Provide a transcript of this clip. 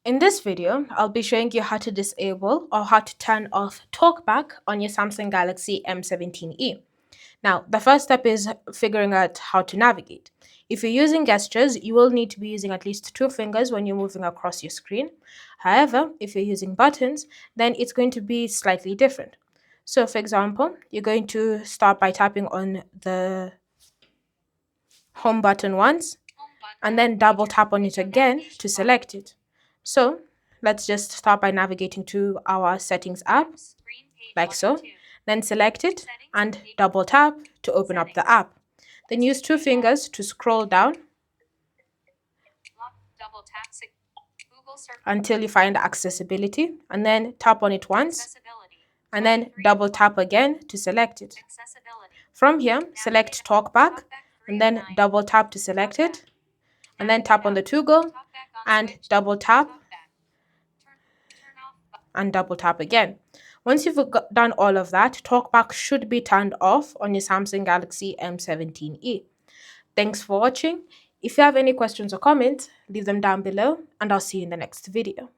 In this video, I'll be showing you how to disable or how to turn off TalkBack on your Samsung Galaxy M17e. Now, the first step is figuring out how to navigate. If you're using gestures, you will need to be using at least 2 fingers when you're moving across your screen. However, if you're using buttons, then it's going to be slightly different. So, for example, you're going to start by tapping on the home button once, and then double tap on it again to select it. So let's just start by navigating to our settings app, like so. Then select it and double tap to open up the app. Then use 2 fingers to scroll down until you find accessibility, and then tap on it once, and then double tap again to select it. From here, select TalkBack, and then double tap to select it, and then tap on the toggle and double tap and double tap again. Once you've done all of that, TalkBack should be turned off on your Samsung Galaxy M17e. Thanks for watching. If you have any questions or comments, leave them down below, and I'll see you in the next video.